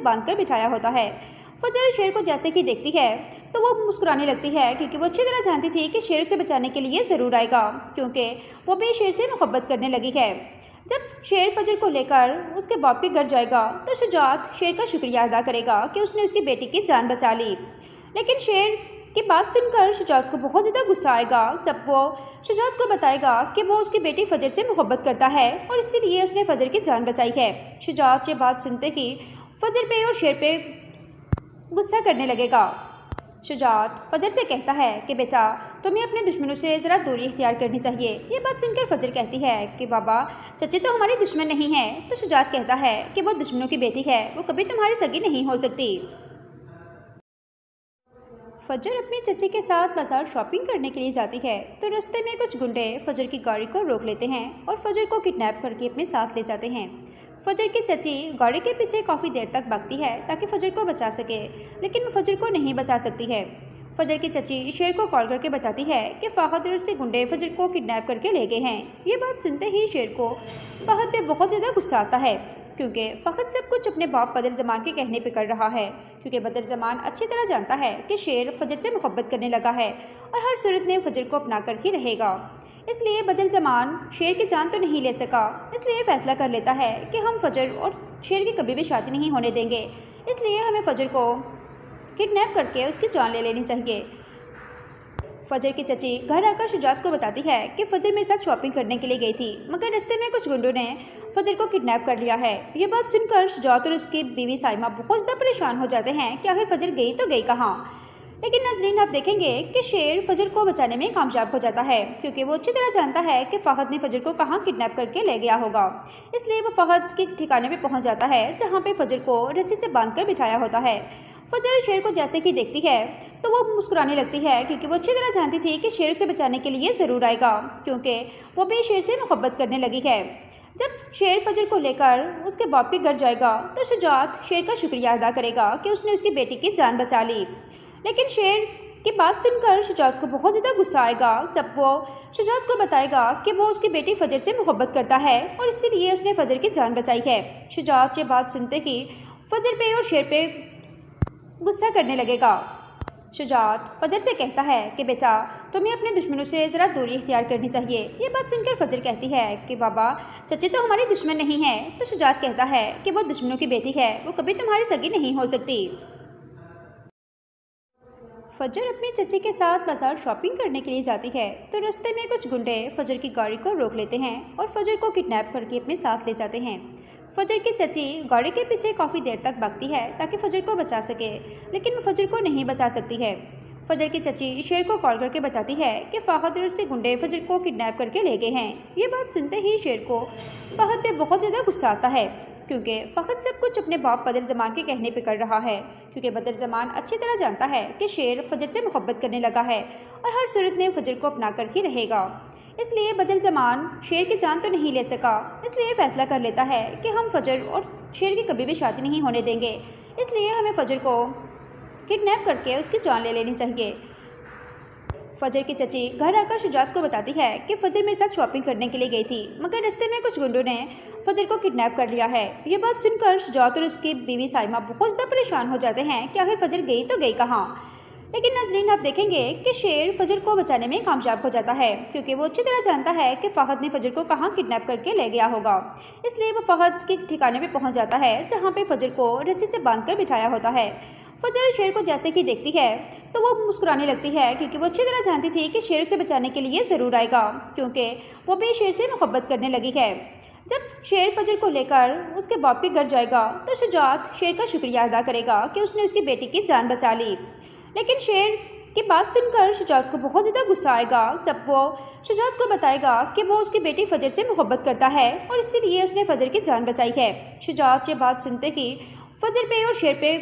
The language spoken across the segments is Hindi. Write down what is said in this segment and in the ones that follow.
बांधकर बिठाया होता है। फजर शेर को जैसे कि देखती है तो वो मुस्कुराने लगती है, क्योंकि वो अच्छी तरह जानती थी कि शेर उसे बचाने के लिए ज़रूर आएगा, क्योंकि वो भी शेर से मोहब्बत करने लगी है। जब शेर फजर को लेकर उसके बाप के घर जाएगा तो शुजात शेर का शुक्रिया अदा करेगा कि उसने उसकी बेटी की जान बचा ली। लेकिन शेर की बात सुनकर शुजात को बहुत ज़्यादा गुस्सा आएगा जब वो शुजात को बताएगा कि वो उसकी बेटी फजर से मोहब्बत करता है और इसीलिए उसने फजर की जान बचाई है। शुजात ये बात सुनते ही फजर पे और शेर पे गुस्सा करने लगेगा। शुजात फजर से कहता है कि बेटा, तुम्हें अपने दुश्मनों से ज़रा दूरी इख्तियार करनी चाहिए। ये बात सुनकर फजर कहती है कि बाबा, चचे तो हमारी दुश्मन नहीं है। तो शुजात कहता है कि वो दुश्मनों की बेटी है, वो कभी तुम्हारी सगी नहीं हो सकती। फजर अपने चचे के साथ बाजार शॉपिंग करने के लिए जाती है तो रास्ते में कुछ गुंडे फजर की गाड़ी को रोक लेते हैं और फजर को किडनैप करके अपने साथ ले जाते हैं। फजर की चची गाड़ी के पीछे काफ़ी देर तक भागती है ताकि फजर को बचा सके, लेकिन वो फजर को नहीं बचा सकती है। फजर की चची शेर को कॉल करके बताती है कि फ़ाहद और उसके गुंडे फजर को किडनैप करके ले गए हैं। ये बात सुनते ही शेर को फ़ाहद पे बहुत ज़्यादा गुस्सा आता है, क्योंकि फ़ाहद सब कुछ अपने बाप बदर ज़मान के कहने पे कर रहा है, क्योंकि बदर ज़मान अच्छी तरह जानता है कि शेर फजर से मोहब्बत करने लगा है और हर सूरत में फजर को अपना कर ही रहेगा। इसलिए बदर ज़मान शेर की जान तो नहीं ले सका, इसलिए फ़ैसला कर लेता है कि हम फजर और शेर की कभी भी शादी नहीं होने देंगे, इसलिए हमें फजर को किडनैप करके उसकी जान ले लेनी चाहिए। फजर की चची घर आकर शुजात को बताती है कि फजर मेरे साथ शॉपिंग करने के लिए गई थी, मगर रास्ते में कुछ गुंडों ने फजर को किडनैप कर लिया है। ये बात सुनकर शुजात और उसकी बीवी साइमा बहुत ज़्यादा परेशान हो जाते हैं कि आखिर फजर गई तो गई कहाँ। लेकिन नाज़रीन, आप देखेंगे कि शेर फजर को बचाने में कामयाब हो जाता है, क्योंकि वो अच्छी तरह जानता है कि फ़ाहद ने फजर को कहाँ किडनैप करके ले गया होगा। इसलिए वो फ़ाहद के ठिकाने पे पहुंच जाता है जहाँ पे फजर को रस्सी से बांधकर बिठाया होता है। फजर शेर को जैसे कि देखती है तो वो मुस्कुराने लगती है, क्योंकि वो अच्छी तरह जानती थी कि शेर उसे बचाने के लिए ज़रूर आएगा, क्योंकि वो भी शेर से मोहब्बत करने लगी है। जब शेर फजर को लेकर उसके बाप के घर जाएगा तो शुजात शेर का शुक्रिया अदा करेगा कि उसने उसकी बेटी की जान बचा ली। लेकिन शेर की बात सुनकर शुजात को बहुत ज़्यादा गुस्सा आएगा जब वो शुजात को बताएगा कि वो उसकी बेटी फजर से मोहब्बत करता है और इसीलिए उसने फजर की जान बचाई है। शुजात ये बात सुनते ही फजर पे और शेर पे गुस्सा करने लगेगा। शुजात फजर से कहता है कि बेटा, तुम्हें अपने दुश्मनों से ज़रा दूरी इख्तियार करनी चाहिए। ये बात सुनकर फजर कहती है कि बाबा, चचे तो हमारी दुश्मन नहीं है। तो शुजात कहता है कि वो दुश्मनों की बेटी है, वो कभी तुम्हारी सगी नहीं हो सकती। फजर अपने चचे के साथ बाजार शॉपिंग करने के लिए जाती है तो रास्ते में कुछ गुंडे फजर की गाड़ी को रोक लेते हैं और फजर को किडनैप करके अपने साथ ले जाते हैं। फजर की चची गाड़ी के पीछे काफ़ी देर तक भागती है ताकि फजर को बचा सके, लेकिन वो फजर को नहीं बचा सकती है। फजर की चची शेर को कॉल करके बताती है कि फ़ाहद और उसके गुंडे फजर को किडनैप करके ले गए हैं। ये बात सुनते ही शेर को फ़ाहद पे बहुत ज़्यादा गुस्सा आता है, क्योंकि फ़ाहद सब कुछ अपने बाप बदर ज़मान के कहने पे कर रहा है, क्योंकि बदर ज़मान अच्छी तरह जानता है कि शेर फजर से मोहब्बत करने लगा है और हर सूरत में फजर को अपना कर ही रहेगा। इसलिए बदर ज़मान शेर की जान तो नहीं ले सका, इसलिए फ़ैसला कर लेता है कि हम फजर और शेर की कभी भी शादी नहीं होने देंगे, इसलिए हमें फजर को किडनैप करके उसकी जान ले लेनी चाहिए। फजर की चची घर आकर शुजात को बताती है कि फजर मेरे साथ शॉपिंग करने के लिए गई थी, मगर रास्ते में कुछ गुंडों ने फजर को किडनैप कर लिया है। ये बात सुनकर शुजात और उसकी बीवी साइमा बहुत ज़्यादा परेशान हो जाते हैं कि आखिर फजर गई तो गई कहाँ। लेकिन नाज़रीन, आप देखेंगे कि शेर फजर को बचाने में कामयाब हो जाता है, क्योंकि वो अच्छी तरह जानता है कि फ़ाहद ने फजर को कहाँ किडनैप करके ले गया होगा। इसलिए वो फ़ाहद के ठिकाने पे पहुंच जाता है जहाँ पे फजर को रस्सी से बांधकर बिठाया होता है। फजर शेर को जैसे कि देखती है तो वो मुस्कुराने लगती है, क्योंकि वो अच्छी तरह जानती थी कि शेर उसे बचाने के लिए ज़रूर आएगा, क्योंकि वो भी शेर से मोहब्बत करने लगी है। जब शेर फजर को लेकर उसके बाप के घर जाएगा तो शुजात शेर का शुक्रिया अदा करेगा कि उसने उसकी बेटी की जान बचा ली। लेकिन शेर की बात सुनकर शुजात को बहुत ज़्यादा गुस्सा आएगा जब वो शुजात को बताएगा कि वो उसकी बेटी फजर से मोहब्बत करता है और इसीलिए उसने फजर की जान बचाई है। शुजात ये बात सुनते ही फजर पे और शेर पे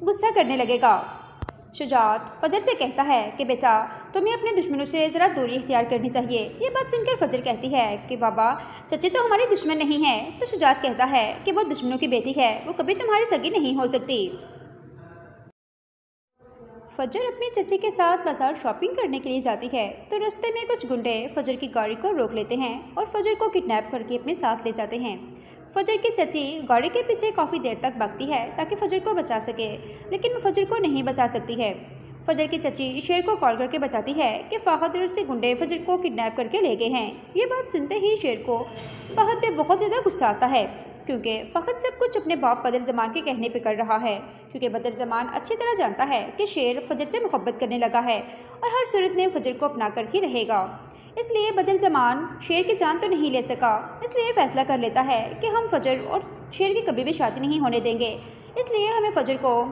गुस्सा करने लगेगा। शुजात फजर से कहता है कि बेटा, तुम्हें अपने दुश्मनों से ज़रा दूरी इख्तियार करनी चाहिए। ये बात सुनकर फजर कहती है कि बाबा, चचे तो हमारी दुश्मन नहीं है। तो शुजात कहता है कि वो दुश्मनों की बेटी है, वो कभी तुम्हारी सगी नहीं हो सकती। फजर अपने चचे के साथ बाजार शॉपिंग करने के लिए जाती है तो रास्ते में कुछ गुंडे फजर की गाड़ी को रोक लेते हैं और फजर को किडनैप करके अपने साथ ले जाते हैं। फजर की चची गाड़ी के पीछे काफ़ी देर तक भागती है ताकि फजर को बचा सके, लेकिन वो फजर को नहीं बचा सकती है। फजर की चची शेर को कॉल करके बताती है कि फ़हद और उसके गुंडे फजर को किडनैप करके ले गए हैं। ये बात सुनते ही शेर को फ़हद पे बहुत ज़्यादा गुस्सा आता है, क्योंकि फ़हद सब कुछ अपने बाप बदरज़मान के कहने पे कर रहा है। क्योंकि बदरज़मान अच्छी तरह जानता है कि शेर फजर से मोहब्बत करने लगा है और हर सूरत में फजर को अपना कर ही रहेगा। इसलिए बदरज़मान शेर की जान तो नहीं ले सका, इसलिए फ़ैसला कर लेता है कि हम फजर और शेर की कभी भी शादी नहीं होने देंगे। इसलिए हमें फजर को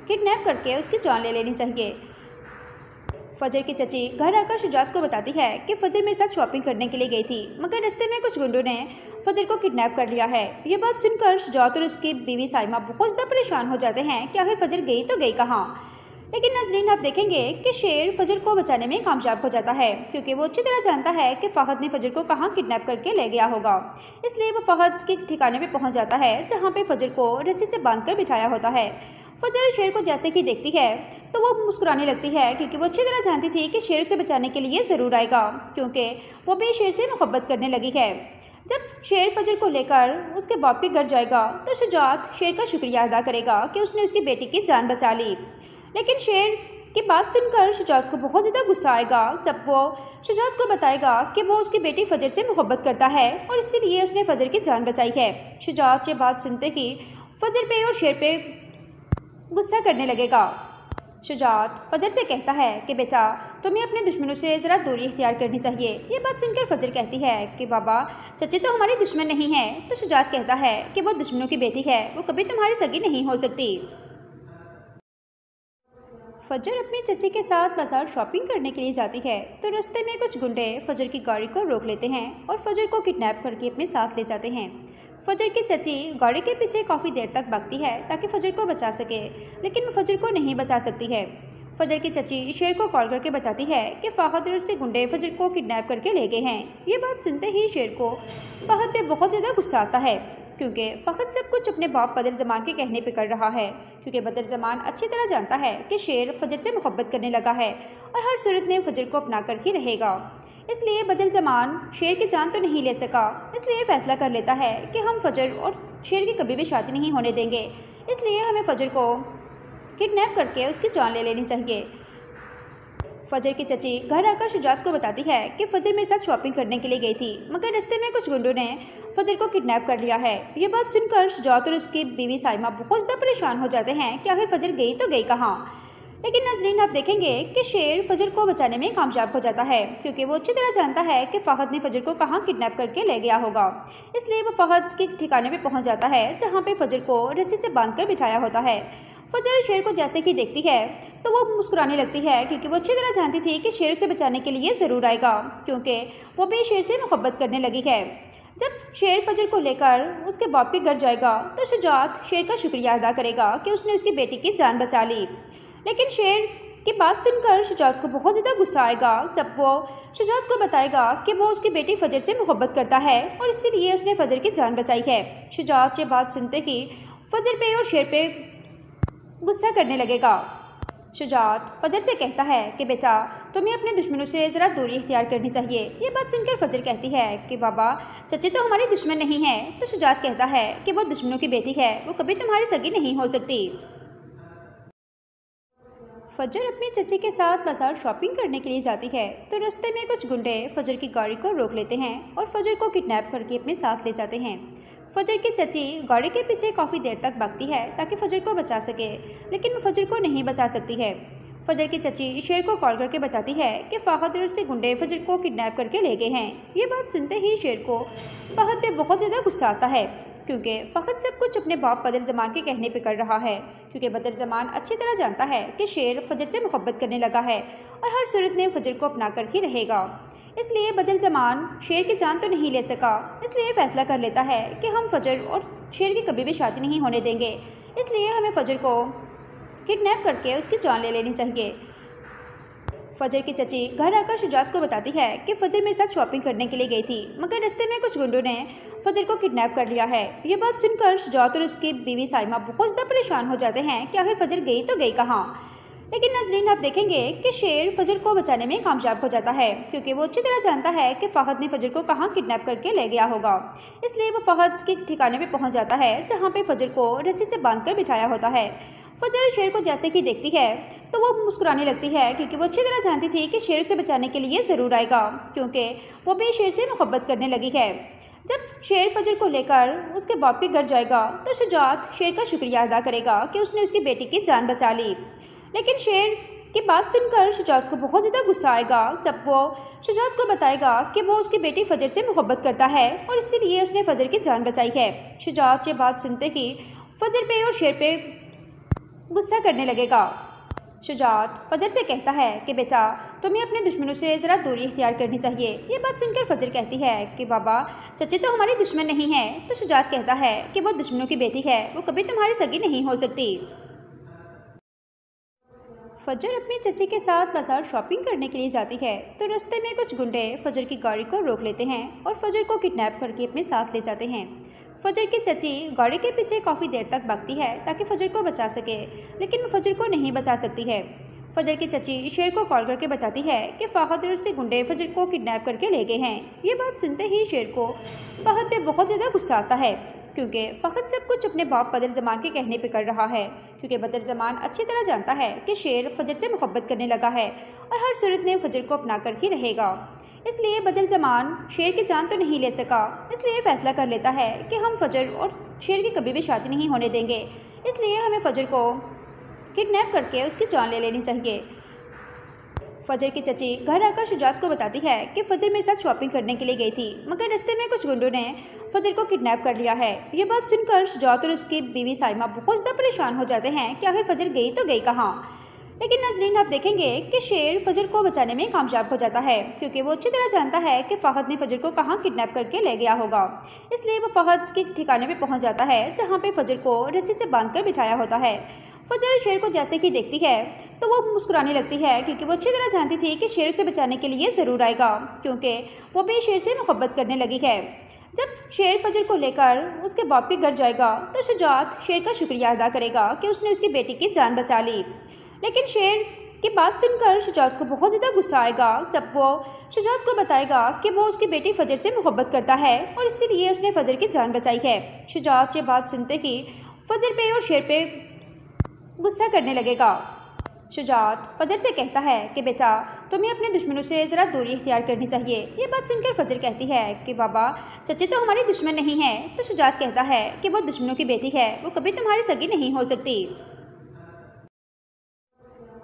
किडनैप करके उसकी जान ले लेनी चाहिए। फजर की चची घर आकर शुजात को बताती है कि फजर मेरे साथ शॉपिंग करने के लिए गई थी, मगर रास्ते में कुछ गुंडों ने फजर को किडनैप कर लिया है। ये बात सुनकर शुजात और उसकी बीवी साइमा बहुत ज़्यादा परेशान हो जाते हैं कि आखिर फजर गई तो गई कहाँ। लेकिन नाज़रीन, आप देखेंगे कि शेर फजर को बचाने में कामयाब हो जाता है, क्योंकि वो अच्छी तरह जानता है कि फ़हद ने फजर को कहाँ किडनैप करके ले गया होगा। इसलिए वो फ़हद के ठिकाने पे पहुंच जाता है जहाँ पे फजर को रस्सी से बांधकर बिठाया होता है। फजर शेर को जैसे ही देखती है तो वो मुस्कुराने लगती है, क्योंकि वो अच्छी तरह जानती थी कि शेर उसे बचाने के लिए ज़रूर आएगा, क्योंकि वो भी शेर से मोहब्बत करने लगी है। जब शेर फजर को लेकर उसके बाप के घर जाएगा तो शुजात शेर का शुक्रिया अदा करेगा कि उसने उसकी बेटी की जान बचा ली। लेकिन शेर की बात सुनकर शुजात को बहुत ज़्यादा गुस्सा आएगा जब वो शुजात को बताएगा कि वो उसकी बेटी फजर से मोहब्बत करता है और इसीलिए उसने फजर की जान बचाई है। शुजात ये बात सुनते ही फजर पे और शेर पे गुस्सा करने लगेगा। शुजात फजर से कहता है कि बेटा, तुम्हें अपने दुश्मनों से ज़रा दूरी इख्तियार करनी चाहिए। ये बात सुनकर फजर कहती है कि बाबा, चची तो हमारी दुश्मन नहीं है। तो शुजात कहता है कि वो दुश्मनों की बेटी है, वो कभी तुम्हारी सगी नहीं हो सकती। फजर अपनी चची के साथ बाजार शॉपिंग करने के लिए जाती है तो रास्ते में कुछ गुंडे फजर की गाड़ी को रोक लेते हैं और फजर को किडनैप करके अपने साथ ले जाते हैं। फजर की चची गाड़ी के पीछे काफ़ी देर तक भागती है ताकि फजर को बचा सके, लेकिन वो फजर को नहीं बचा सकती है। फजर की चची शेर को कॉल करके बताती है कि फ़हद और उसके गुंडे फजर को किडनैप करके ले गए हैं। ये बात सुनते ही शेर को फ़हद पे बहुत ज़्यादा गुस्सा आता है, क्योंकि फ़हद सब कुछ अपने बाप बदरज़मान के कहने पे कर रहा है। क्योंकि बदरज़मान अच्छी तरह जानता है कि शेर फजर से मोहब्बत करने लगा है और हर सूरत में फजर को अपना कर ही रहेगा। इसलिए बदरज़मान शेर की जान तो नहीं ले सका, इसलिए फ़ैसला कर लेता है कि हम फजर और शेर की कभी भी शादी नहीं होने देंगे। इसलिए हमें फजर को किडनैप करके उसकी जान ले लेनी चाहिए। फजर की चची घर आकर शुजात को बताती है कि फजर मेरे साथ शॉपिंग करने के लिए गई थी, मगर रास्ते में कुछ गुंडों ने फजर को किडनैप कर लिया है। ये बात सुनकर शुजात और उसकी बीवी साइमा बहुत ज़्यादा परेशान हो जाते हैं कि आखिर फजर गई तो गई कहाँ। लेकिन नाज़रीन, आप देखेंगे कि शेर फजर को बचाने में कामयाब हो जाता है, क्योंकि वो अच्छी तरह जानता है कि फ़हद ने फजर को कहाँ किडनैप करके ले गया होगा। इसलिए वो फ़हद के ठिकाने पे पहुंच जाता है जहाँ पे फजर को रस्सी से बांधकर बिठाया होता है। फजर शेर को जैसे ही देखती है तो वो मुस्कुराने लगती है, क्योंकि वो अच्छी तरह जानती थी कि शेर उसे बचाने के लिए ज़रूर आएगा, क्योंकि वो भी शेर से मोहब्बत करने लगी है। जब शेर फजर को लेकर उसके बाप के घर जाएगा तो शुजात शेर का शुक्रिया अदा करेगा कि उसने उसकी बेटी की जान बचा ली। लेकिन शेर की बात सुनकर शुजात को बहुत ज़्यादा गुस्सा आएगा जब वो शुजात को बताएगा कि वो उसकी बेटी फजर से मोहब्बत करता है और इसीलिए उसने फजर की जान बचाई है। शुजात ये बात सुनते ही फजर पे और शेर पे गुस्सा करने लगेगा। शुजात फजर से कहता है कि बेटा, तुम्हें अपने दुश्मनों से ज़रा दूरी इख्तियार करनी चाहिए। ये बात सुनकर फजर कहती है कि बाबा, चची तो हमारी दुश्मन नहीं है। तो शुजात कहता है कि वो दुश्मनों की बेटी है, वो कभी तुम्हारी सगी नहीं हो सकती। फजर अपनी चची के साथ बाजार शॉपिंग करने के लिए जाती है तो रास्ते में कुछ गुंडे फजर की गाड़ी को रोक लेते हैं और फजर को किडनैप करके अपने साथ ले जाते हैं। फजर की चची गाड़ी के पीछे काफ़ी देर तक भागती है ताकि फजर को बचा सके, लेकिन वो फजर को नहीं बचा सकती है। फजर की चची शेर को कॉल करके बताती है कि फ़हद और उसके गुंडे फजर को किडनैप करके ले गए हैं। ये बात सुनते ही शेर को फ़हद पे बहुत ज़्यादा गुस्सा आता है, क्योंकि फ़हद सब कुछ अपने बाप बदरज़मान के कहने पे कर रहा है। क्योंकि बदरज़मान अच्छी तरह जानता है कि शेर फजर से मोहब्बत करने लगा है और हर सूरत में फजर को अपना कर ही रहेगा। इसलिए बदरज़मान शेर की जान तो नहीं ले सका, इसलिए फ़ैसला कर लेता है कि हम फजर और शेर की कभी भी शादी नहीं होने देंगे। इसलिए हमें फजर को किडनैप करके उसकी जान ले लेनी चाहिए। फजर की चची घर आकर शुजात को बताती है कि फजर मेरे साथ शॉपिंग करने के लिए गई थी, मगर रास्ते में कुछ गुंडों ने फजर को किडनैप कर लिया है। ये बात सुनकर शुजात और उसकी बीवी साइमा बहुत ज़्यादा परेशान हो जाते हैं कि आखिर फजर गई तो गई कहाँ। लेकिन नाज़रीन आप देखेंगे कि शेर फजर को बचाने में कामयाब हो जाता है, क्योंकि वो अच्छी तरह जानता है कि फ़हद ने फजर को कहाँ किडनैप करके ले गया होगा। इसलिए वो फ़हद के ठिकाने पे पहुंच जाता है जहाँ पे फजर को रस्सी से बांधकर बिठाया होता है। फजर शेर को जैसे कि देखती है तो वो मुस्कुराने लगती है, क्योंकि वो अच्छी तरह जानती थी कि शेर उसे बचाने के लिए ज़रूर आएगा, क्योंकि वो भी शेर से मोहब्बत करने लगी है। जब शेर फजर को लेकर उसके बाप के घर जाएगा तो शुजात शेर का शुक्रिया अदा करेगा कि उसने उसकी बेटी की जान बचा ली। लेकिन शेर की बात सुनकर शुजात को बहुत ज़्यादा गुस्सा आएगा जब वो शुजात को बताएगा कि वो उसकी बेटी फजर से मोहब्बत करता है और इसीलिए उसने फजर की जान बचाई है। शुजात ये बात सुनते ही फजर पे और शेर पे गुस्सा करने लगेगा। शुजात फजर से कहता है कि बेटा तुम्हें अपने दुश्मनों से ज़रा दूरी इख्तियार करनी चाहिए। ये बात सुनकर फजर कहती है कि बाबा चचे तो हमारी दुश्मन नहीं है। तो शुजात कहता है कि वो दुश्मनों की बेटी है, वो कभी तुम्हारी सगी नहीं हो सकती। फजर अपनी चची के साथ बाजार शॉपिंग करने के लिए जाती है तो रास्ते में कुछ गुंडे फजर की गाड़ी को रोक लेते हैं और फजर को किडनैप करके अपने साथ ले जाते हैं। फजर की चची गाड़ी के पीछे काफ़ी देर तक भागती है ताकि फजर को बचा सके, लेकिन वो फजर को नहीं बचा सकती है। फजर की चची शेर को कॉल करके बताती है कि फ़हद और उसके गुंडे फजर को किडनैप करके ले गए हैं। ये बात सुनते ही शेर को फ़हद पे बहुत ज़्यादा गुस्सा आता है, क्योंकि फ़हद सब कुछ अपने बाप बदरज़मान के कहने पे कर रहा है, क्योंकि बदरज़मान अच्छी तरह जानता है कि शेर फजर से मोहब्बत करने लगा है और हर सूरत में फजर को अपना कर ही रहेगा। इसलिए बदरज़मान शेर की जान तो नहीं ले सका, इसलिए फ़ैसला कर लेता है कि हम फजर और शेर की कभी भी शादी नहीं होने देंगे, इसलिए हमें फजर को किडनैप करके उसकी जान ले लेनी चाहिए। फजर की चची घर आकर शुजात को बताती है कि फजर मेरे साथ शॉपिंग करने के लिए गई थी, मगर रास्ते में कुछ गुंडों ने फजर को किडनैप कर लिया है। ये बात सुनकर शुजात और उसकी बीवी साइमा बहुत ज़्यादा परेशान हो जाते हैं कि आखिर फजर गई तो गई कहाँ। लेकिन नाज़रीन आप देखेंगे कि शेर फजर को बचाने में कामयाब हो जाता है, क्योंकि वो अच्छी तरह जानता है कि फ़हद ने फजर को कहाँ किडनैप करके ले गया होगा। इसलिए वो फ़हद के ठिकाने पे पहुंच जाता है जहाँ पे फजर को रस्सी से बांधकर बिठाया होता है। फजर शेर को जैसे कि देखती है तो वो मुस्कुराने लगती है, क्योंकि वो अच्छी तरह जानती थी कि शेर उसे बचाने के लिए ज़रूर आएगा, क्योंकि वो भी शेर से मोहब्बत करने लगी है। जब शेर फजर को लेकर उसके बाप के घर जाएगा तो शुजात शेर का शुक्रिया अदा करेगा कि उसने उसकी बेटी की जान बचा ली। लेकिन शेर की बात सुनकर शुजात को बहुत ज़्यादा गुस्सा आएगा जब वो शुजात को बताएगा कि वो उसकी बेटी फजर से मोहब्बत करता है और इसीलिए उसने फजर की जान बचाई है। शुजात ये बात सुनते ही फजर पे और शेर पे गुस्सा करने लगेगा। शुजात फजर से कहता है कि बेटा तुम्हें अपने दुश्मनों से ज़रा दूरी इख्तियार करनी चाहिए। ये बात सुनकर फजर कहती है कि बाबा चचे तो हमारी दुश्मन नहीं है। तो शुजात कहता है कि वो दुश्मनों की बेटी है, वो कभी तुम्हारी सगी नहीं हो सकती।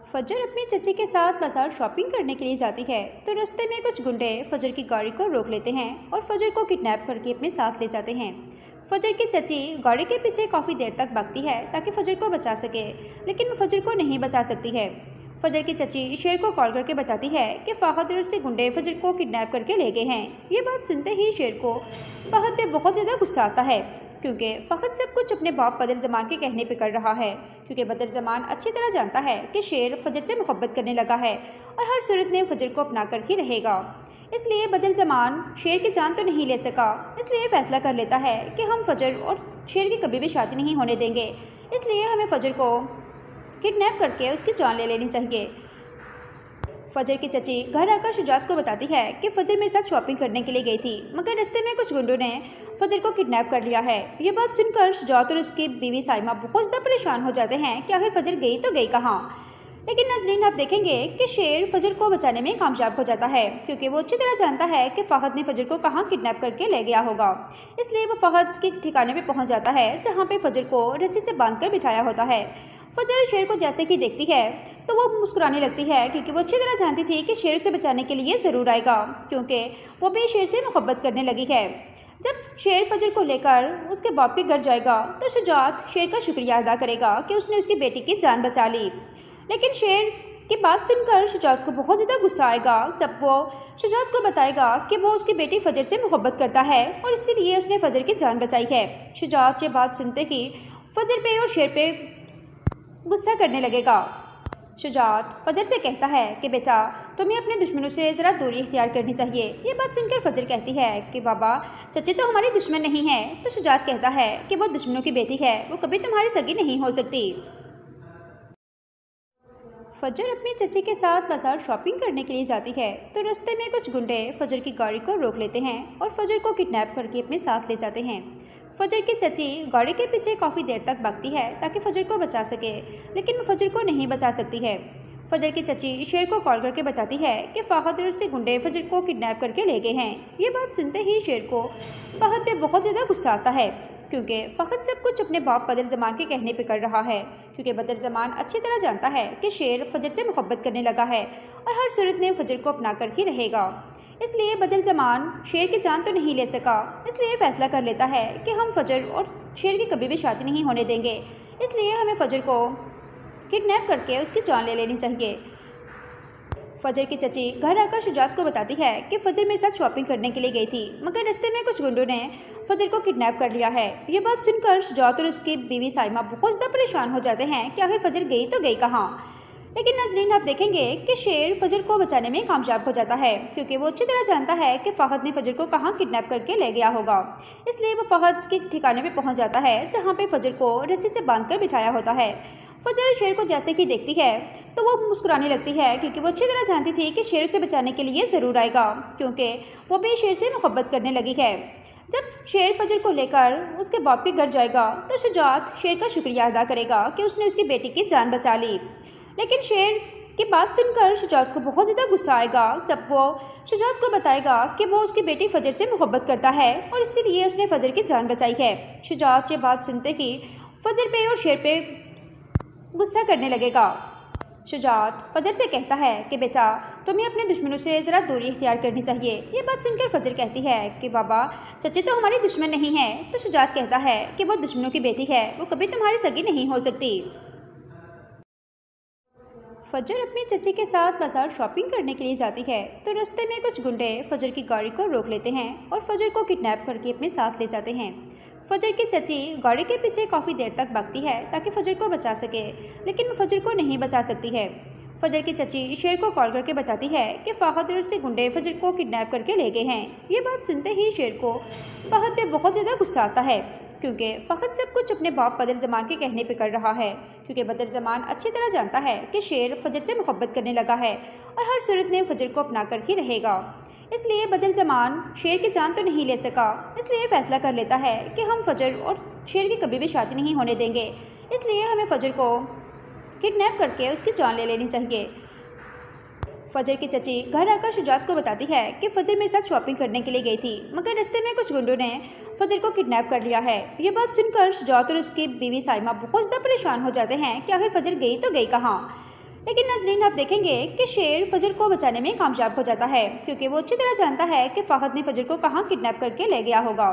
फजर अपनी चची के साथ बाजार शॉपिंग करने के लिए जाती है तो रास्ते में कुछ गुंडे फजर की गाड़ी को रोक लेते हैं और फजर को किडनैप करके अपने साथ ले जाते हैं। फजर की चची गाड़ी के पीछे काफ़ी देर तक भागती है ताकि फजर को बचा सके, लेकिन वो फजर को नहीं बचा सकती है। फजर की चची शेर को कॉल करके बताती है कि फ़हद और उसके गुंडे फजर को किडनैप करके ले गए हैं। ये बात सुनते ही शेर को फ़हद पे बहुत ज़्यादा गुस्सा आता है, क्योंकि फ़हद सब कुछ अपने बाप बदरज़मान के कहने पे कर रहा है, क्योंकि बदरज़मान अच्छी तरह जानता है कि शेर फजर से मोहब्बत करने लगा है और हर सूरत में फजर को अपना कर ही रहेगा। इसलिए बदरज़मान शेर की जान तो नहीं ले सका, इसलिए फ़ैसला कर लेता है कि हम फजर और शेर की कभी भी शादी नहीं होने देंगे, इसलिए हमें फजर को किडनैप करके उसकी जान ले लेनी चाहिए। फजर की चची घर आकर शुजात को बताती है कि फजर मेरे साथ शॉपिंग करने के लिए गई थी, मगर रास्ते में कुछ गुंडों ने फजर को किडनैप कर लिया है। ये बात सुनकर शुजात और उसकी बीवी साइमा बहुत ज़्यादा परेशान हो जाते हैं कि आखिर फजर गई तो गई कहाँ। लेकिन नाज़रीन आप देखेंगे कि शेर फजर को बचाने में कामयाब हो जाता है, क्योंकि वो अच्छी तरह जानता है कि फ़हद ने फजर को कहाँ किडनैप करके ले गया होगा। इसलिए वो फ़हद के ठिकाने पे पहुंच जाता है जहाँ पे फजर को रस्सी से बांधकर बिठाया होता है। फजर शेर को जैसे कि देखती है तो वो मुस्कुराने लगती है, क्योंकि वो अच्छी तरह जानती थी कि शेर उसे बचाने के लिए ज़रूर आएगा, क्योंकि वो भी शेर से मोहब्बत करने लगी है। जब शेर फजर को लेकर उसके बाप के घर जाएगा तो शुजात शेर का शुक्रिया अदा करेगा कि उसने उसकी बेटी की जान बचा ली। लेकिन शेर की बात सुनकर शुजात को बहुत ज़्यादा गुस्सा आएगा जब वो शुजात को बताएगा कि वो उसकी बेटी फजर से मोहब्बत करता है और इसीलिए उसने फजर की जान बचाई है। शुजात ये बात सुनते ही फजर पे और शेर पे गुस्सा करने लगेगा। शुजात फजर से कहता है कि बेटा तुम्हें अपने दुश्मनों से ज़रा दूरी इख्तियार करनी चाहिए। ये बात सुनकर फजर कहती है कि बाबा चचे तो हमारी दुश्मन नहीं है। तो शुजात कहता है कि वो दुश्मनों की बेटी है, वो कभी तुम्हारी सगी नहीं हो सकती। फजर अपनी चची के साथ बाजार शॉपिंग करने के लिए जाती है तो रास्ते में कुछ गुंडे फजर की गाड़ी को रोक लेते हैं और फजर को किडनैप करके अपने साथ ले जाते हैं। फजर की चची गाड़ी के पीछे काफ़ी देर तक भागती है ताकि फजर को बचा सके, लेकिन वो फजर को नहीं बचा सकती है। फजर की चची शेर को कॉल करके बताती है कि फ़हद और उसके गुंडे फजर को किडनैप करके ले गए हैं। ये बात सुनते ही शेर को फ़हद पे बहुत ज़्यादा गुस्सा आता है, क्योंकि फ़हद सब कुछ अपने बाप बदरज़मान के कहने पे कर रहा है, क्योंकि बदरज़मान अच्छी तरह जानता है कि शेर फजर से मोहब्बत करने लगा है और हर सूरत में फजर को अपना कर ही रहेगा। इसलिए बदरज़मान शेर की जान तो नहीं ले सका, इसलिए फ़ैसला कर लेता है कि हम फजर और शेर की कभी भी शादी नहीं होने देंगे, इसलिए हमें फजर को किडनैप करके उसकी जान ले लेनी चाहिए। फजर की चची घर आकर शुजात को बताती है कि फजर मेरे साथ शॉपिंग करने के लिए गई थी, मगर रास्ते में कुछ गुंडों ने फजर को किडनैप कर लिया है। ये बात सुनकर शुजात और उसकी बीवी साइमा बहुत ज़्यादा परेशान हो जाते हैं कि आखिर फजर गई तो गई कहाँ। लेकिन नाज़रीन, आप देखेंगे कि शेर फजर को बचाने में कामयाब हो जाता है, क्योंकि वो अच्छी तरह जानता है कि फ़हद ने फजर को कहाँ किडनैप करके ले गया होगा। इसलिए वो फ़हद के ठिकाने पे पहुंच जाता है जहाँ पे फजर को रस्सी से बांधकर बिठाया होता है। फजर शेर को जैसे ही देखती है तो वो मुस्कुराने लगती है, क्योंकि वो अच्छी तरह जानती थी कि शेर उसे बचाने के लिए ज़रूर आएगा, क्योंकि वो भी शेर से मोहब्बत करने लगी है। जब शेर फजर को लेकर उसके बाप के घर जाएगा तो शुजात शेर का शुक्रिया अदा करेगा कि उसने उसकी बेटी की जान बचा ली। लेकिन शेर की बात सुनकर शुजात को बहुत ज़्यादा गुस्सा आएगा जब वो शुजात को बताएगा कि वो उसकी बेटी फजर से मोहब्बत करता है और इसीलिए उसने फजर की जान बचाई है। शुजात ये बात सुनते ही फजर पे और शेर पे गुस्सा करने लगेगा। शुजात फजर से कहता है कि बेटा, तुम्हें अपने दुश्मनों से ज़रा दूरी इख्तियार करनी चाहिए। ये बात सुनकर फजर कहती है कि बाबा, चची तो हमारी दुश्मन नहीं है। तो शुजात कहता है कि वो दुश्मनों की बेटी है, वो कभी तुम्हारी सगी नहीं हो सकती। फजर अपनी चची के साथ बाजार शॉपिंग करने के लिए जाती है तो रास्ते में कुछ गुंडे फजर की गाड़ी को रोक लेते हैं और फजर को किडनैप करके अपने साथ ले जाते हैं। फजर की चची गाड़ी के पीछे काफ़ी देर तक भागती है ताकि फजर को बचा सके, लेकिन वो फजर को नहीं बचा सकती है। फजर की चची शेर को कॉल करके बताती है कि फ़हद और उसके गुंडे फजर को किडनैप करके ले गए हैं। ये बात सुनते ही शेर को फ़हद पे बहुत ज़्यादा गुस्सा आता है, क्योंकि फ़हद सब कुछ अपने बाप बदरज़मान के कहने पे कर रहा है, क्योंकि बदरज़मान अच्छी तरह जानता है कि शेर फजर से मोहब्बत करने लगा है और हर सूरत में फजर को अपना कर ही रहेगा। इसलिए बदरज़मान शेर की जान तो नहीं ले सका, इसलिए फ़ैसला कर लेता है कि हम फजर और शेर की कभी भी शादी नहीं होने देंगे, इसलिए हमें फजर को किडनैप करके उसकी जान ले लेनी चाहिए। फजर की चची घर आकर शुजात को बताती है कि फजर मेरे साथ शॉपिंग करने के लिए गई थी, मगर रास्ते में कुछ गुंडों ने फजर को किडनैप कर लिया है। ये बात सुनकर शुजात और उसकी बीवी साइमा बहुत ज़्यादा परेशान हो जाते हैं कि आखिर फजर गई तो गई कहाँ। लेकिन नाज़रीन, आप देखेंगे कि शेर फजर को बचाने में कामयाब हो जाता है, क्योंकि वो अच्छी तरह जानता है कि फ़हद ने फजर को कहाँ किडनैप करके ले गया होगा।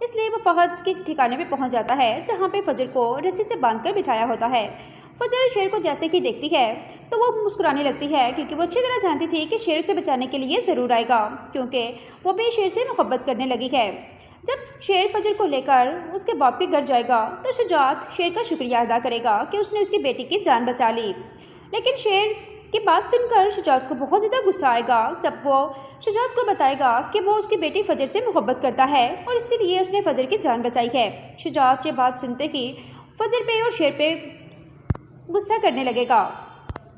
इसलिए वो फ़हद के ठिकाने पे पहुंच जाता है जहाँ पे फजर को रस्सी से बांधकर बिठाया होता है। फजर शेर को जैसे ही देखती है तो वो मुस्कुराने लगती है, क्योंकि वो अच्छी तरह जानती थी कि शेर उसे बचाने के लिए ज़रूर आएगा, क्योंकि वो भी शेर से मोहब्बत करने लगी है। जब शेर फजर को लेकर उसके बाप के घर जाएगा तो शुजात शेर का शुक्रिया अदा करेगा कि उसने उसकी बेटी की जान बचा ली। लेकिन शेर की बात सुनकर शुजात को बहुत ज़्यादा गुस्सा आएगा जब वो शुजात को बताएगा कि वो उसकी बेटी फजर से मोहब्बत करता है और इसीलिए उसने फजर की जान बचाई है। शुजात ये बात सुनते ही फजर पे और शेर पे गुस्सा करने लगेगा।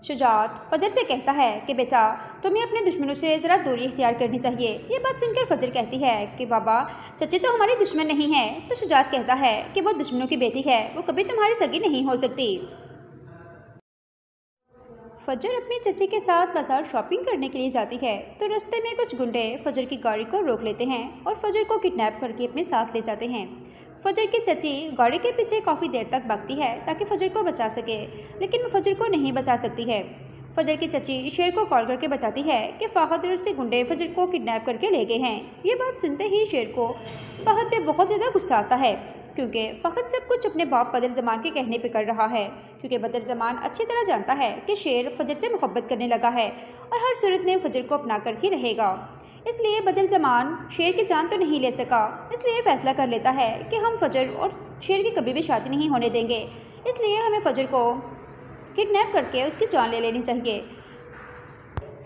शुजात फजर से कहता है कि बेटा, तुम्हें अपने दुश्मनों से ज़रा दूरी इख्तियार करनी चाहिए। ये बात सुनकर फजर कहती है कि बाबा, चची तो हमारी दुश्मन नहीं है। तो शुजात कहता है कि वो दुश्मनों की बेटी है, वो कभी तुम्हारी सगी नहीं हो सकती। फजर अपनी चची के साथ बाजार शॉपिंग करने के लिए जाती है तो रास्ते में कुछ गुंडे फजर की गाड़ी को रोक लेते हैं और फजर को किडनैप करके अपने साथ ले जाते हैं। फजर की चची गाड़ी के पीछे काफ़ी देर तक भागती है ताकि फजर को बचा सके, लेकिन वो फजर को नहीं बचा सकती है। फजर की चची शेर को कॉल करके बताती है कि फ़हद और उसके गुंडे फजर को किडनैप करके ले गए हैं। ये बात सुनते ही शेर को फ़हद पे बहुत ज़्यादा गुस्सा आता है, क्योंकि फ़हद सब कुछ अपने बाप बदरज़मान के कहने पे कर रहा है, क्योंकि बदरज़मान अच्छी तरह जानता है कि शेर फजर से मोहब्बत करने लगा है और हर सूरत में फजर को अपना कर ही रहेगा। इसलिए बदरज़मान शेर की जान तो नहीं ले सका, इसलिए फ़ैसला कर लेता है कि हम फजर और शेर की कभी भी शादी नहीं होने देंगे, इसलिए हमें फजर को किडनैप करके उसकी जान ले लेनी चाहिए।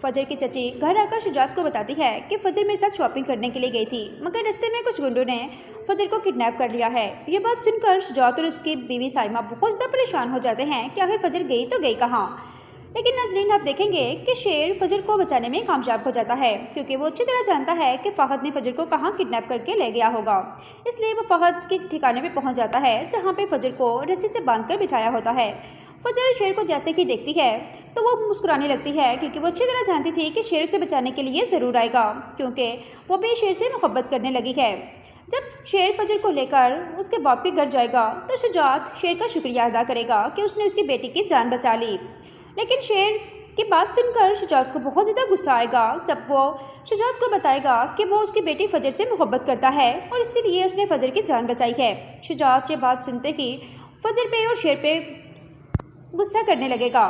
फजर की चची घर आकर शुजात को बताती है कि फजर मेरे साथ शॉपिंग करने के लिए गई थी, मगर रास्ते में कुछ गुंडों ने फजर को किडनैप कर लिया है। ये बात सुनकर शुजात और उसकी बीवी साइमा बहुत ज़्यादा परेशान हो जाते हैं कि आखिर फजर गई तो गई कहाँ। लेकिन नाज़रीन आप देखेंगे कि शेर फजर को बचाने में कामयाब हो जाता है, क्योंकि वो अच्छी तरह जानता है कि फ़हद ने फजर को कहाँ किडनैप करके ले गया होगा। इसलिए वो फ़हद के ठिकाने पे पहुंच जाता है जहां पे फजर को रस्सी से बांधकर बिठाया होता है। फजर शेर को जैसे कि देखती है तो वो मुस्कुराने लगती है, क्योंकि वो अच्छी तरह जानती थी कि शेर उसे बचाने के लिए ज़रूर आएगा, क्योंकि वो भी शेर से मोहब्बत करने लगी है। जब शेर फजर को लेकर उसके बाप के घर जाएगा तो शुजात शेर का शुक्रिया अदा करेगा कि उसने उसकी बेटी की जान बचा ली। लेकिन शेर की बात सुनकर शुजात को बहुत ज़्यादा गुस्सा आएगा जब वो शुजात को बताएगा कि वो उसकी बेटी फजर से मोहब्बत करता है और इसीलिए उसने फजर की जान बचाई है। शुजात ये बात सुनते ही फजर पे और शेर पे गुस्सा करने लगेगा।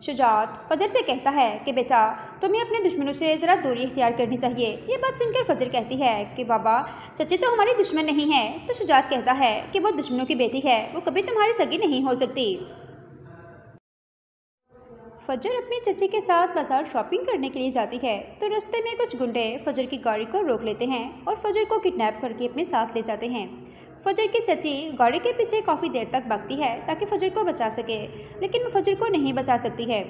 शुजात फजर से कहता है कि बेटा तुम्हें अपने दुश्मनों से ज़रा दूरी इख्तियार करनी चाहिए। ये बात सुनकर फजर कहती है कि बाबा चची तो हमारी दुश्मन नहीं है। तो शुजात कहता है कि वो दुश्मनों की बेटी है, वो कभी तुम्हारी सगी नहीं हो सकती। फजर अपनी चची के साथ बाजार शॉपिंग करने के लिए जाती है तो रास्ते में कुछ गुंडे फजर की गाड़ी को रोक लेते हैं और फजर को किडनैप करके अपने साथ ले जाते हैं। फजर की चची गाड़ी के पीछे काफ़ी देर तक भागती है ताकि फजर को बचा सके, लेकिन वो फजर को नहीं बचा सकती है।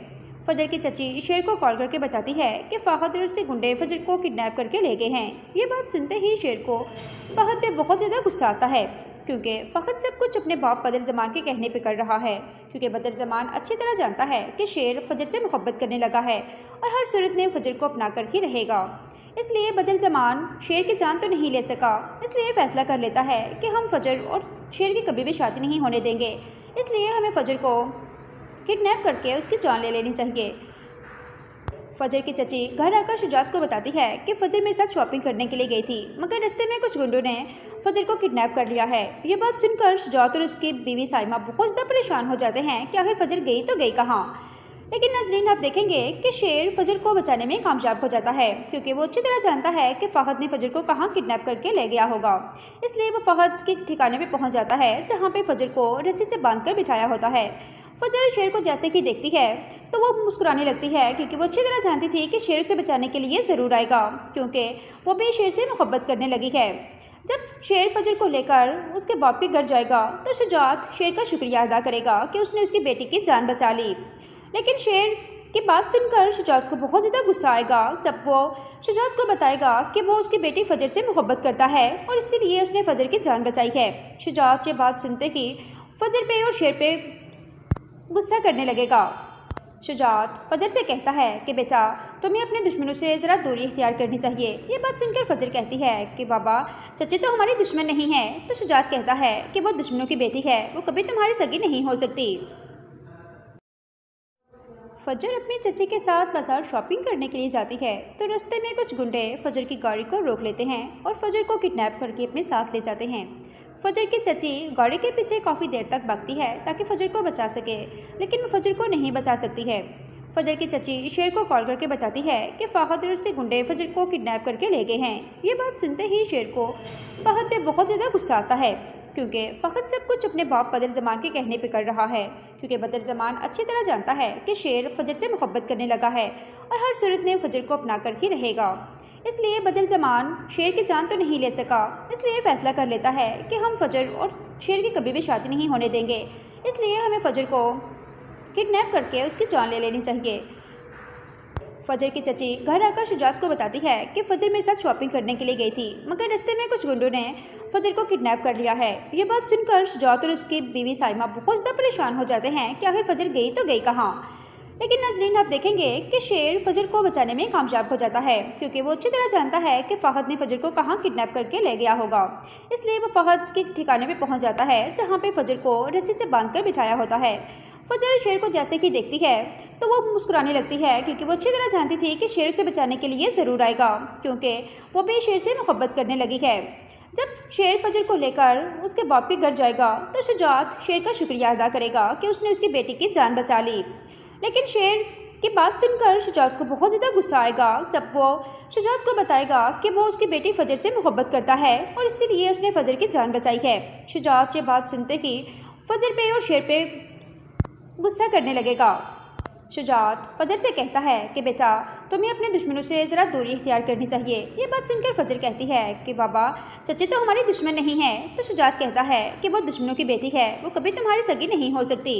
फजर की चची शेर को कॉल करके बताती है कि फ़हद और उसके गुंडे फजर को किडनैप करके ले गए हैं। ये बात सुनते ही शेर को फ़हद पे बहुत ज़्यादा गुस्सा आता है, क्योंकि फ़हद सब कुछ अपने बाप बदरज़मान के कहने पे कर रहा है, क्योंकि बदरज़मान अच्छी तरह जानता है कि शेर फजर से मोहब्बत करने लगा है और हर सूरत में फजर को अपना कर ही रहेगा। इसलिए बदरज़मान शेर की जान तो नहीं ले सका, इसलिए फ़ैसला कर लेता है कि हम फजर और शेर की कभी भी शादी नहीं होने देंगे, इसलिए हमें फजर को किडनैप करके उसकी जान ले लेनी चाहिए। फजर की चची घर आकर शुजात को बताती है कि फजर मेरे साथ शॉपिंग करने के लिए गई थी, मगर रास्ते में कुछ गुंडों ने फजर को किडनैप कर लिया है। ये बात सुनकर शुजात और उसकी बीवी साइमा बहुत ज़्यादा परेशान हो जाते हैं कि आखिर फजर गई तो गई कहाँ। लेकिन नाज़रीन आप देखेंगे कि शेर फजर को बचाने में कामयाब हो जाता है, क्योंकि वो अच्छी तरह जानता है कि फ़हद ने फजर को कहाँ किडनैप करके ले गया होगा। इसलिए वो फ़हद के ठिकाने पे पहुंच जाता है जहां पे फजर को रस्सी से बांधकर बिठाया होता है। फजर शेर को जैसे कि देखती है तो वो मुस्कुराने लगती है, क्योंकि वो अच्छी तरह जानती थी कि शेर उसे बचाने के लिए ज़रूर आएगा, क्योंकि वो भी शेर से मोहब्बत करने लगी है। जब शेर फजर को लेकर उसके बाप के घर जाएगा तो शुजात शेर का शुक्रिया अदा करेगा कि उसने उसकी बेटी की जान बचा ली। लेकिन शेर की बात सुनकर शुजात को बहुत ज़्यादा गुस्सा आएगा जब वो शुजात को बताएगा कि वो उसकी बेटी फजर से मोहब्बत करता है और इसीलिए उसने फजर की जान बचाई है। शुजात ये बात सुनते ही फजर पे और शेर पे गुस्सा करने लगेगा। शुजात फजर से कहता है कि बेटा तुम्हें अपने दुश्मनों से ज़रा दूरी इख्तियार करनी चाहिए। ये बात सुनकर फजर कहती है कि बाबा चची तो हमारी दुश्मन नहीं है। तो शुजात कहता है कि वो दुश्मनों की बेटी है, वो कभी तुम्हारी सगी नहीं हो सकती। फजर अपनी चची के साथ बाजार शॉपिंग करने के लिए जाती है तो रास्ते में कुछ गुंडे फजर की गाड़ी को रोक लेते हैं और फजर को किडनैप करके अपने साथ ले जाते हैं। फजर की चची गाड़ी के पीछे काफ़ी देर तक भागती है ताकि फजर को बचा सके, लेकिन वो फजर को नहीं बचा सकती है। फजर की चची शेर को कॉल करके बताती है कि फ़हद और उसके गुंडे फजर को किडनैप करके ले गए हैं। ये बात सुनते ही शेर को फ़हद पे बहुत ज़्यादा गुस्सा आता है, क्योंकि फ़हद सब कुछ अपने बाप बदरज़मान के कहने पे कर रहा है, क्योंकि बदरज़मान अच्छी तरह जानता है कि शेर फजर से मोहब्बत करने लगा है और हर सूरत में फजर को अपना कर ही रहेगा। इसलिए बदरज़मान शेर की जान तो नहीं ले सका, इसलिए फ़ैसला कर लेता है कि हम फजर और शेर की कभी भी शादी नहीं होने देंगे, इसलिए हमें फजर को किडनैप करके उसकी जान ले लेनी चाहिए। फजर की चची घर आकर शुजात को बताती है कि फजर मेरे साथ शॉपिंग करने के लिए गई थी, मगर रास्ते में कुछ गुंडों ने फजर को किडनैप कर लिया है। ये बात सुनकर शुजात और उसकी बीवी साइमा बहुत ज़्यादा परेशान हो जाते हैं कि आखिर फजर गई तो गई कहाँ। लेकिन नाज़रीन आप देखेंगे कि शेर फजर को बचाने में कामयाब हो जाता है, क्योंकि वो अच्छी तरह जानता है कि फ़हद ने फजर को कहाँ किडनैप करके ले गया होगा। इसलिए वो फ़हद के ठिकाने पे पहुंच जाता है जहां पे फजर को रस्सी से बांधकर बिठाया होता है। फजर शेर को जैसे कि देखती है तो वो मुस्कुराने लगती है, क्योंकि वो अच्छी तरह जानती थी कि शेर उसे बचाने के लिए ज़रूर आएगा, क्योंकि वो भी शेर से मोहब्बत करने लगी है। जब शेर फजर को लेकर उसके बाप के घर जाएगा तो शुजात शेर का शुक्रिया अदा करेगा कि उसने उसकी बेटी की जान बचा ली। लेकिन शेर की बात सुनकर शुजात को बहुत ज़्यादा गुस्सा आएगा जब वो शुजात को बताएगा कि वो उसकी बेटी फजर से मोहब्बत करता है और इसीलिए उसने फजर की जान बचाई है। शुजात ये बात सुनते ही फजर पे और शेर पे गुस्सा करने लगेगा। शुजात फजर से कहता है कि बेटा तुम्हें अपने दुश्मनों से ज़रा दूरी इख्तियार करनी चाहिए। ये बात सुनकर फजर कहती है कि बाबा चची तो हमारी दुश्मन नहीं है। तो शुजात कहता है कि वो दुश्मनों की बेटी है, वो कभी तुम्हारी सगी नहीं हो सकती।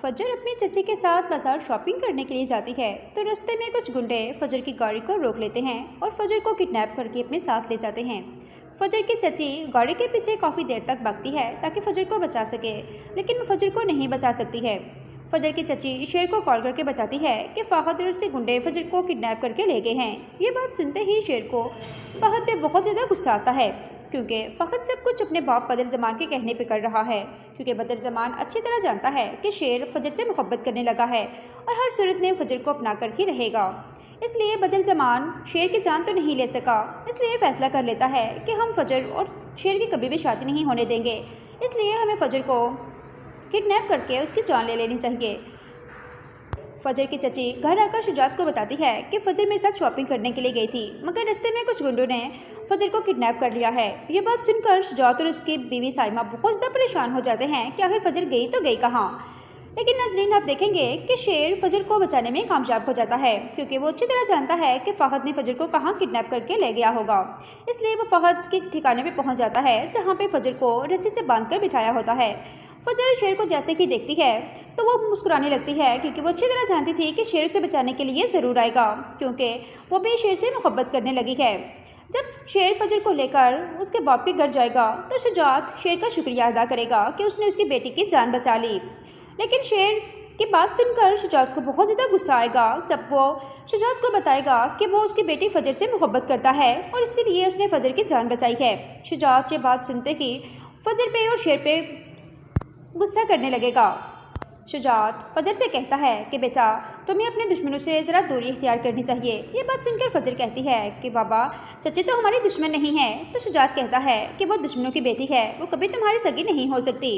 फजर अपनी चची के साथ बाजार शॉपिंग करने के लिए जाती है तो रास्ते में कुछ गुंडे फजर की गाड़ी को रोक लेते हैं और फजर को किडनैप करके अपने साथ ले जाते हैं। फजर की चची गाड़ी के पीछे काफ़ी देर तक भागती है ताकि फजर को बचा सके, लेकिन वो फजर को नहीं बचा सकती है। फजर की चची शेर को कॉल करके बताती है कि फ़हद और उसके गुंडे फजर को किडनैप करके ले गए हैं। ये बात सुनते ही शेर को फ़हद पे बहुत ज़्यादा गुस्सा आता है, क्योंकि फ़हद सब कुछ अपने बाप बदर ज़मान के कहने पे कर रहा है, क्योंकि बदर ज़मान अच्छी तरह जानता है कि शेर फजर से मोहब्बत करने लगा है और हर सूरत में फजर को अपना कर ही रहेगा। इसलिए बदर ज़मान शेर की जान तो नहीं ले सका, इसलिए फैसला कर लेता है कि हम फजर और शेर की कभी भी शादी नहीं होने देंगे, इसलिए हमें फजर को किडनैप करके उसकी जान ले लेनी चाहिए। फजर की चची घर आकर शुजात को बताती है कि फजर मेरे साथ शॉपिंग करने के लिए गई थी, मगर रास्ते में कुछ गुंडों ने फजर को किडनैप कर लिया है। ये बात सुनकर शुजात और उसकी बीवी साइमा बहुत ज़्यादा परेशान हो जाते हैं कि आखिर फजर गई तो गई कहाँ। लेकिन नाज़रीन, आप देखेंगे कि शेर फजर को बचाने में कामयाब हो जाता है, क्योंकि वो अच्छी तरह जानता है कि फ़हद ने फजर को कहाँ किडनैप करके ले गया होगा। इसलिए वो फ़हद के ठिकाने पे पहुंच जाता है जहां पे फजर को रस्सी से बांधकर बिठाया होता है। फजर शेर को जैसे ही देखती है तो वो मुस्कुराने लगती है, क्योंकि वो अच्छी तरह जानती थी कि शेर उसे बचाने के लिए ज़रूर आएगा, क्योंकि वो भी शेर से मोहब्बत करने लगी है। जब शेर फजर को लेकर उसके बाप के घर जाएगा तो शुजात शेर का शुक्रिया अदा करेगा कि उसने उसकी बेटी की जान बचा ली। लेकिन शेर की बात सुनकर शुजात को बहुत ज़्यादा गुस्सा आएगा जब वो शुजात को बताएगा कि वो उसकी बेटी फजर से मोहब्बत करता है और इसीलिए उसने फजर की जान बचाई है। शुजात ये बात सुनते ही फजर पे और शेर पे गुस्सा करने लगेगा। शुजात फजर से कहता है कि बेटा, तुम्हें अपने दुश्मनों से ज़रा दूरी इख्तियार करनी चाहिए। ये बात सुनकर फजर कहती है कि बाबा, चची तो हमारी दुश्मन नहीं है। तो शुजात कहता है कि वो दुश्मनों की बेटी है, वो कभी तुम्हारी सगी नहीं हो सकती।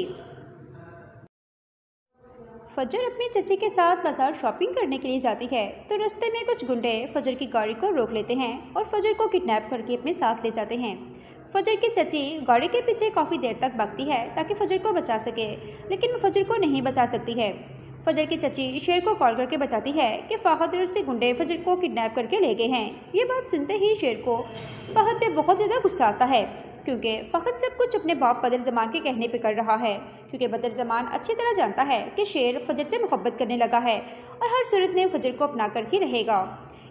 फजर अपनी चची के साथ बाजार शॉपिंग करने के लिए जाती है तो रास्ते में कुछ गुंडे फजर की गाड़ी को रोक लेते हैं और फजर को किडनैप करके अपने साथ ले जाते हैं। फजर की चची गाड़ी के पीछे काफ़ी देर तक भागती है ताकि फजर को बचा सके, लेकिन वो फजर को नहीं बचा सकती है। फजर की चची शेर को कॉल करके बताती है कि फ़हद और उसके गुंडे फजर को किडनैप करके ले गए हैं। ये बात सुनते ही शेर को फ़हद पे बहुत ज़्यादा गुस्सा आता है, क्योंकि फ़हद सब कुछ अपने बाप बदर ज़मान के कहने पे कर रहा है, क्योंकि बदर ज़मान अच्छी तरह जानता है कि शेर फजर से मोहब्बत करने लगा है और हर सूरत में फजर को अपना कर ही रहेगा।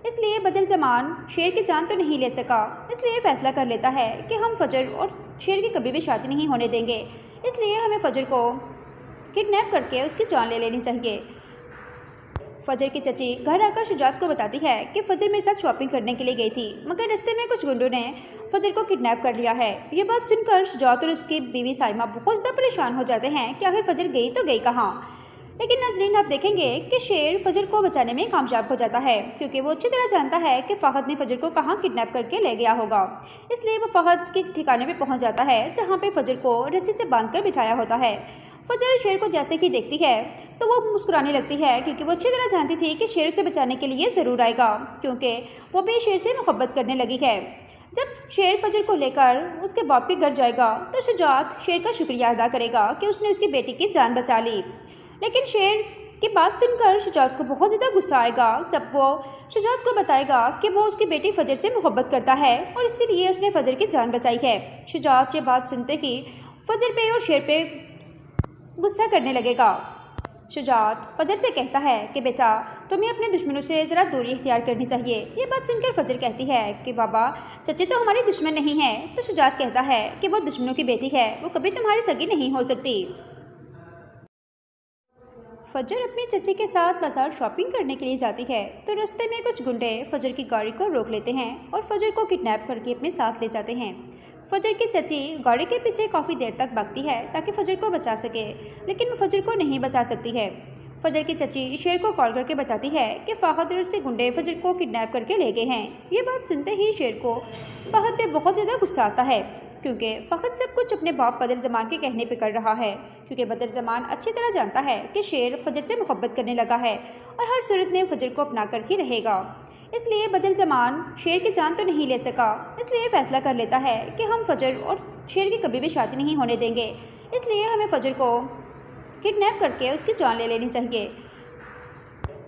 इसलिए बदर ज़मान शेर की जान तो नहीं ले सका, इसलिए फैसला कर लेता है कि हम फजर और शेर की कभी भी शादी नहीं होने देंगे, इसलिए हमें फजर को किडनैप करके उसकी जान ले लेनी चाहिए। फजर की चची घर आकर शुजात को बताती है कि फजर मेरे साथ शॉपिंग करने के लिए गई थी, मगर रास्ते में कुछ गुंडों ने फजर को किडनैप कर लिया है। ये बात सुनकर शुजात और उसकी बीवी साइमा बहुत ज़्यादा परेशान हो जाते हैं कि आखिर फजर गई तो गई कहाँ। लेकिन नाज़रीन, आप देखेंगे कि शेर फजर को बचाने में कामयाब हो जाता है, क्योंकि वो अच्छी तरह जानता है कि फ़हद ने फजर को कहाँ किडनैप करके ले गया होगा। इसलिए वो फ़हद के ठिकाने पे पहुंच जाता है जहां पे फजर को रस्सी से बांधकर बिठाया होता है। फजर शेर को जैसे ही देखती है तो वो मुस्कुराने लगती है, क्योंकि वो अच्छी तरह जानती थी कि शेर उसे बचाने के लिए ज़रूर आएगा, क्योंकि वो भी शेर से मोहब्बत करने लगी है। जब शेर फजर को लेकर उसके बाप के घर जाएगा तो शुजात शेर का शुक्रिया अदा करेगा कि उसने उसकी बेटी की जान बचा ली। लेकिन शेर की बात सुनकर शुजात को बहुत ज़्यादा गुस्सा आएगा जब वो शुजात को बताएगा कि वो उसकी बेटी फजर से मोहब्बत करता है और इसीलिए उसने फजर की जान बचाई है। शुजात ये बात सुनते ही फजर पे और शेर पे गुस्सा करने लगेगा। शुजात फजर से कहता है कि बेटा, तुम्हें अपने दुश्मनों से ज़रा दूरी इख्तियार करनी चाहिए। ये बात सुनकर फजर कहती है कि बाबा, चची तो हमारी दुश्मन नहीं है। तो शुजात कहता है कि वो दुश्मनों की बेटी है, वो कभी तुम्हारी सगी नहीं हो सकती। फजर अपनी चची के साथ बाजार शॉपिंग करने के लिए जाती है तो रास्ते में कुछ गुंडे फजर की गाड़ी को रोक लेते हैं और फजर को किडनैप करके अपने साथ ले जाते हैं। फजर की चची गाड़ी के पीछे काफ़ी देर तक भागती है ताकि फजर को बचा सके, लेकिन वो फजर को नहीं बचा सकती है। फजर की चची शेर को कॉल करके बताती है कि फ़हद और उसके गुंडे फजर को किडनैप करके ले गए हैं। ये बात सुनते ही शेर को फ़हद पे बहुत ज़्यादा गुस्सा आता है, क्योंकि फ़हद सब कुछ अपने बाप बदर ज़मान के कहने पे कर रहा है, क्योंकि बदर ज़मान अच्छी तरह जानता है कि शेर फजर से मोहब्बत करने लगा है और हर सूरत में फजर को अपना कर ही रहेगा। इसलिए बदर ज़मान शेर की जान तो नहीं ले सका, इसलिए फैसला कर लेता है कि हम फजर और शेर की कभी भी शादी नहीं होने देंगे, इसलिए हमें फजर को किडनैप करके उसकी जान ले लेनी चाहिए।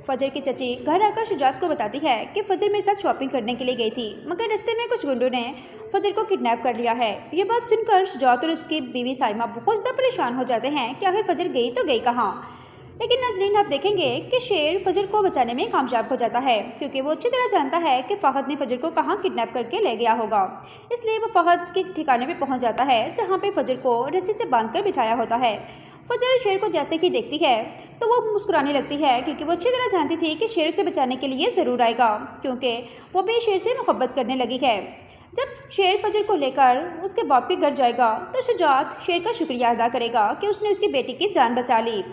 फजर की चची घर आकर शुजात को बताती है कि फजर मेरे साथ शॉपिंग करने के लिए गई थी, मगर रास्ते में कुछ गुंडों ने फजर को किडनैप कर लिया है। ये बात सुनकर शुजात और उसकी बीवी साइमा बहुत ज़्यादा परेशान हो जाते हैं कि आखिर फजर गई तो गई कहाँ। लेकिन नाज़रीन आप देखेंगे कि शेर फजर को बचाने में कामयाब हो जाता है, क्योंकि वो अच्छी तरह जानता है कि फ़हद ने फजर को कहाँ किडनैप करके ले गया होगा। इसलिए वो फ़हद के ठिकाने पे पहुंच जाता है जहाँ पे फजर को रस्सी से बांधकर बिठाया होता है। फजर शेर को जैसे ही देखती है तो वो मुस्कुराने लगती है, क्योंकि वो अच्छी तरह जानती थी कि शेर उसे बचाने के लिए ज़रूर आएगा, क्योंकि वो भी शेर से मोहब्बत करने लगी है। जब शेर फजर को लेकर उसके बाप के घर जाएगा तो शुजात शेर का शुक्रिया अदा करेगा कि उसने उसकी बेटी की जान बचा ली।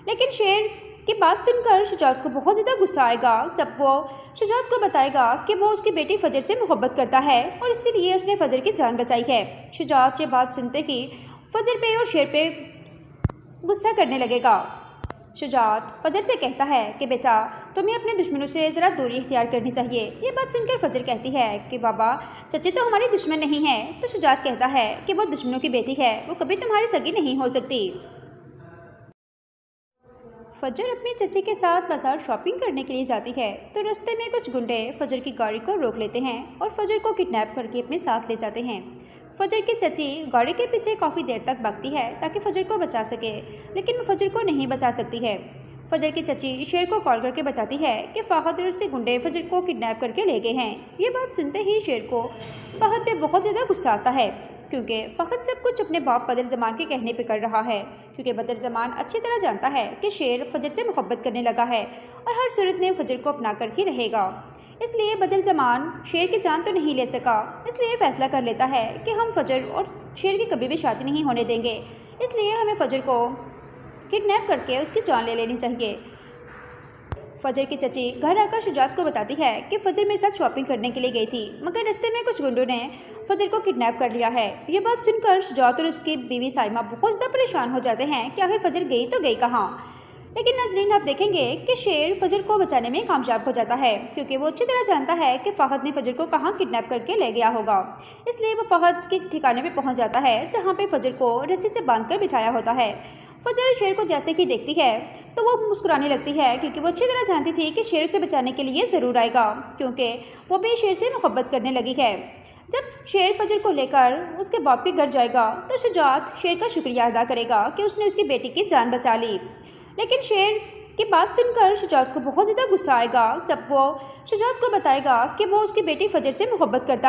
लेकिन शेर की बात सुनकर शुजात को बहुत ज़्यादा गुस्सा आएगा जब वो शुजात को बताएगा कि वो उसकी बेटी फजर से मोहब्बत करता है और इसीलिए उसने फजर की जान बचाई है। शुजात ये बात सुनते ही फजर पे और शेर पे गुस्सा करने लगेगा। शुजात फजर से कहता है कि बेटा तुम्हें अपने दुश्मनों से ज़रा दूरी इख्तियार करनी चाहिए। ये बात सुनकर फजर कहती है कि बाबा चची तो हमारी दुश्मन नहीं है। तो शुजात कहता है कि वो दुश्मनों की बेटी है, वो कभी तुम्हारी सगी नहीं हो सकती। फजर अपनी चची के साथ बाजार शॉपिंग करने के लिए जाती है तो रास्ते में कुछ गुंडे फजर की गाड़ी को रोक लेते हैं और फजर को किडनैप करके अपने साथ ले जाते हैं। फजर की चची गाड़ी के पीछे काफ़ी देर तक भागती है ताकि फजर को बचा सके, लेकिन वो फजर को नहीं बचा सकती है। फजर की चची शेर को कॉल करके बताती है कि फ़हद और उसके गुंडे फजर को किडनैप करके ले गए हैं। ये बात सुनते ही शेर को फ़हद पे बहुत ज़्यादा गुस्सा आता है, क्योंकि फ़हद सब कुछ अपने बाप बदर ज़मान के कहने पे कर रहा है, क्योंकि बदर ज़मान अच्छी तरह जानता है कि शेर फजर से मोहब्बत करने लगा है और हर सूरत में फजर को अपना कर ही रहेगा। इसलिए बदर ज़मान शेर की जान तो नहीं ले सका, इसलिए फैसला कर लेता है कि हम फजर और शेर की कभी भी शादी नहीं होने देंगे, इसलिए हमें फजर को किडनैप करके उसकी जान ले लेनी चाहिए। फजर की चची घर आकर शुजात को बताती है कि फजर मेरे साथ शॉपिंग करने के लिए गई थी, मगर रास्ते में कुछ गुंडों ने फजर को किडनैप कर लिया है। ये बात सुनकर शुजात और उसकी बीवी साइमा बहुत ज़्यादा परेशान हो जाते हैं कि आखिर फजर गई तो गई कहाँ। लेकिन नाज़रीन आप देखेंगे कि शेर फजर को बचाने में कामयाब हो जाता है, क्योंकि वो अच्छी तरह जानता है कि फ़हद ने फजर को कहाँ किडनैप करके ले गया होगा। इसलिए वो फ़हद के ठिकाने पे पहुंच जाता है जहाँ पे फजर को रस्सी से बांधकर बिठाया होता है। फजर शेर को जैसे ही देखती है तो वो मुस्कुराने लगती है, क्योंकि वो अच्छी तरह जानती थी कि शेर उसे बचाने के लिए ज़रूर आएगा, क्योंकि वो भी शेर से मोहब्बत करने लगी है। जब शेर फजर को लेकर उसके बाप के घर जाएगा तो शुजात शेर का शुक्रिया अदा करेगा कि उसने उसकी बेटी की जान बचा ली। लेकिन शेर की बात सुनकर शुजात को बहुत ज़्यादा गुस्सा आएगा जब वो शुजात को बताएगा कि वो उसकी बेटी फजर से मोहब्बत करता है।